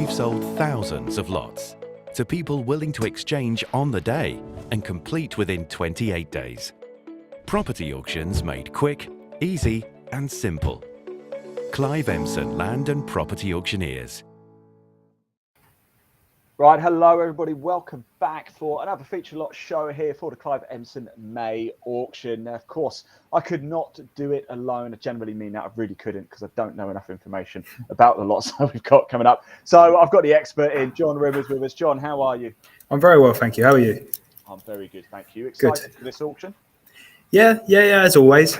we've sold thousands of lots to people willing to exchange on the day and complete within 28 days. Property auctions made quick, easy and simple. Clive Emson Land and Property Auctioneers. Right, hello everybody, welcome back for another feature lot show here for the Clive Emson May Auction. Now, of course, I could not do it alone. I generally mean that, I really couldn't, because I don't know enough information about the lots that we've got coming up. So I've got the expert in, John Rivers, with us. John, how are you? I'm very well, thank you. How are you? I'm very good, thank you. Excited for this auction? Yeah, as always.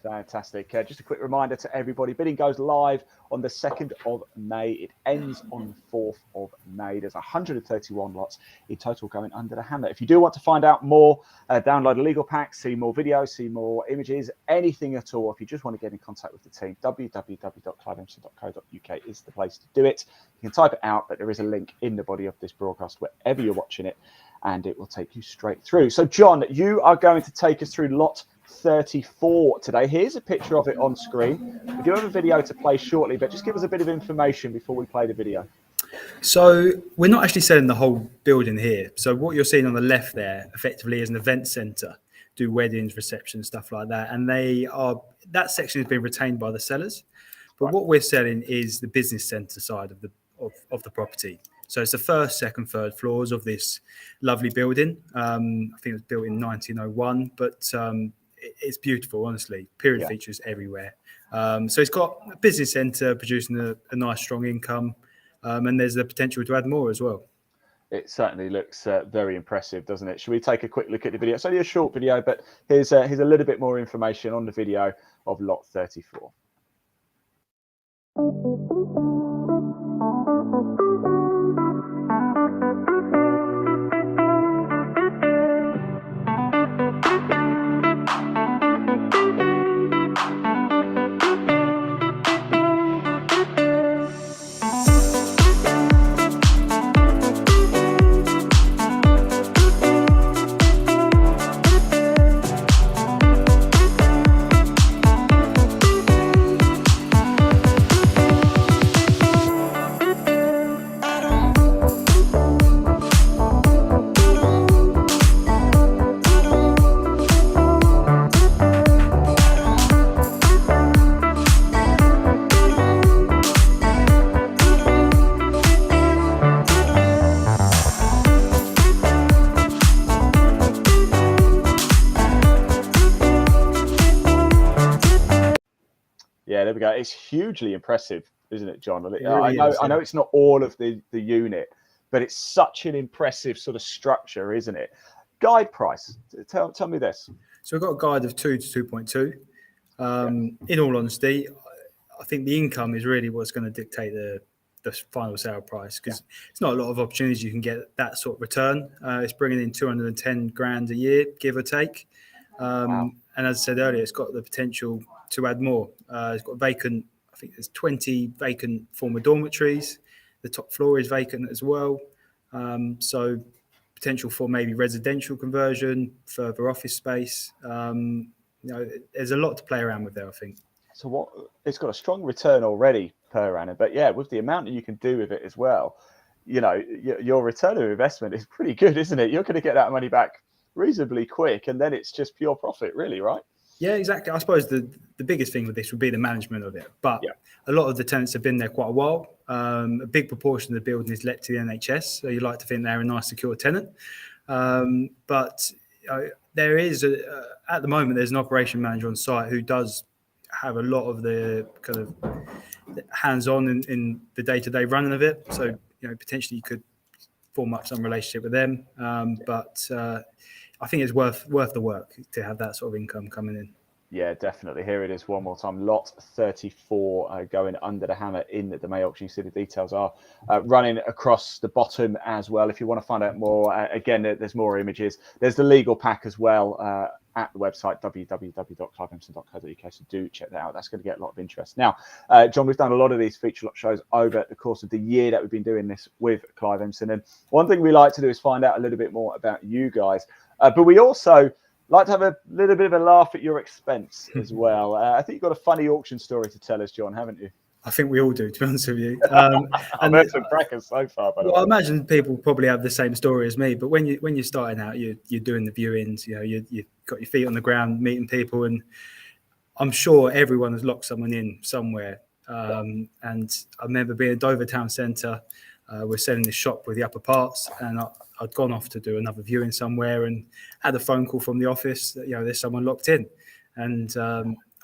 Fantastic. Just a quick reminder to everybody, bidding goes live on the 2nd of May. It ends on the 4th of May. There's 131 lots in total going under the hammer. If you do want to find out more, download a legal pack, see more videos, see more images, anything at all. If you just want to get in contact with the team, www.cliveemson.co.uk is the place to do it. You can type it out, but there is a link in the body of this broadcast wherever you're watching it, and it will take you straight through. So, John, you are going to take us through lot 34 today. Here's a picture of it on screen. We do have a video to play shortly, but just give us a bit of information before we play the video. So we're not actually selling the whole building here. So what you're seeing on the left there effectively is an event centre, do weddings, receptions, stuff like that. And that section has been retained by the sellers. But what we're selling is the business centre side of the property. So it's the first, second, third floors of this lovely building. I think it was built in 1901, but it's beautiful, honestly. Period features everywhere. So it's got a business centre producing a nice, strong income, and there's the potential to add more as well. It certainly looks very impressive, doesn't it? Should we take a quick look at the video? It's only a short video, but here's a little bit more information on the video of lot 34. Yeah, there we go. It's hugely impressive, isn't it, John? I know it's not all of the unit, but it's such an impressive sort of structure, isn't it? Guide price. Tell me this. So we've got a guide of 2 to 2.2. In all honesty, I think the income is really what's going to dictate the final sale price, because it's not a lot of opportunities you can get that sort of return. It's bringing in 210 grand a year, give or take. Wow. And as I said earlier, it's got the potential to add more. It's got vacant, I think there's 20 vacant former dormitories. The top floor is vacant as well. So potential for maybe residential conversion, further office space. There's a lot to play around with there, I think. So it's got a strong return already per annum, but yeah, with the amount that you can do with it as well, your return of investment is pretty good, isn't it? You're going to get that money back reasonably quick, and then it's just pure profit, really, right? Yeah, exactly. I suppose the biggest thing with this would be the management of it. But a lot of the tenants have been there quite a while. A big proportion of the building is let to the NHS, so you like to think they're a nice, secure tenant. But there is, at the moment, there's an operation manager on site who does have a lot of the kind of hands-on in the day-to-day running of it. So, potentially you could form up some relationship with them. But I think it's worth the work to have that sort of income coming in. Yeah, definitely. Here it is one more time. Lot 34 going under the hammer in the May auction. You see the details are running across the bottom as well. If you want to find out more, again, there's more images. There's the legal pack as well at the website, www.cliveemson.co.uk. So do check that out. That's going to get a lot of interest. Now, John, we've done a lot of these feature lot shows over the course of the year that we've been doing this with Clive Emson. And one thing we like to do is find out a little bit more about you guys. But we also like to have a little bit of a laugh at your expense as well. I think you've got a funny auction story to tell us, John, haven't you? I think we all do, to be honest with you. I've heard some crackers so far, by the Well, I way. imagine people probably have the same story as me. But when you're starting out, you're doing the viewings. You've got your feet on the ground, meeting people, and I'm sure everyone has locked someone in somewhere. And I remember being at Dover Town Centre. We're selling this shop with the upper parts, and I'd gone off to do another viewing somewhere, and had a phone call from the office that there's someone locked in, and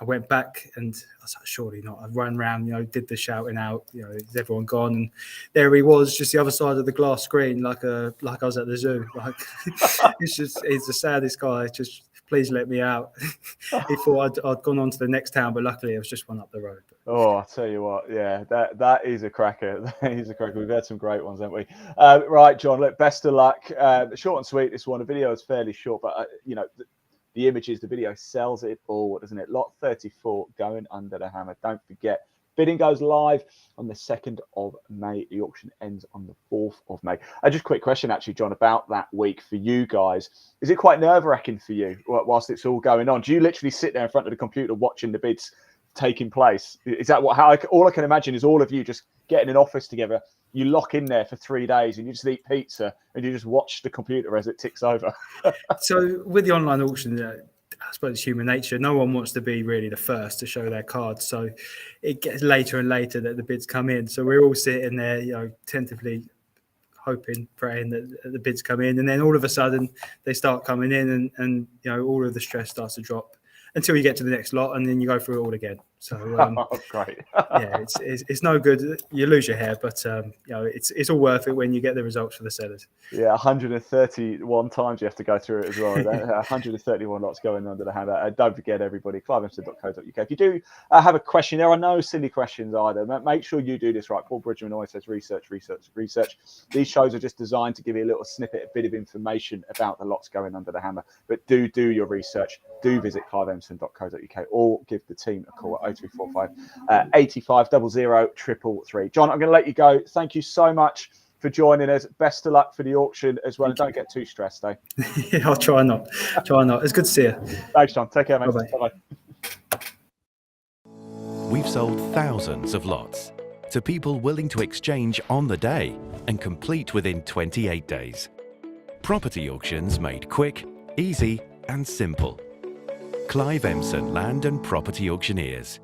I went back, and I was like, surely not. I ran around, did the shouting out, is everyone gone? And there he was, just the other side of the glass screen, like I was at the zoo. Like he's the saddest guy. Just please let me out. He thought I'd gone on to the next town, but luckily it was just one up the road. Oh, I'll tell you what, yeah, that is a cracker. That is a cracker. We've had some great ones, haven't we? Right, John, look, best of luck. Short and sweet, this one. The video is fairly short, but, the images, the video sells it all, doesn't it? Lot 34 going under the hammer. Don't forget, bidding goes live on the 2nd of May. The auction ends on the 4th of May. Just a quick question, actually, John, about that week for you guys. Is it quite nerve-wracking for you whilst it's all going on? Do you literally sit there in front of the computer watching the bids taking place? Is that all I can imagine is all of you just getting an office together, you lock in there for 3 days and you just eat pizza and you just watch the computer as it ticks over? So with the online auction, I suppose it's human nature. No one wants to be really the first to show their cards. So it gets later and later that the bids come in. So we're all sitting there, tentatively hoping, praying that the bids come in. And then all of a sudden they start coming in and all of the stress starts to drop until you get to the next lot, and then you go through it all again. So great. Yeah, it's no good. You lose your hair, but it's all worth it when you get the results for the sellers. Yeah, 131 times you have to go through it as well. 131 lots going under the hammer. Don't forget, everybody, cliveemson.co.uk. If you do have a question, there are no silly questions either. Make sure you do this right. Paul Bridgman always says research, research, research. These shows are just designed to give you a little snippet, a bit of information about the lots going under the hammer. But do your research. Do visit cliveemson.co.uk or give the team a call at 0345 85 00 333. John, I'm going to let you go. Thank you so much for joining us. Best of luck for the auction as well. And don't get too stressed, eh? Yeah, I'll try not. It's good to see you. Thanks, John. Take care, mate. Bye-bye. Bye-bye. We've sold thousands of lots to people willing to exchange on the day and complete within 28 days. Property auctions made quick, easy and simple. Clive Emson Land and Property Auctioneers.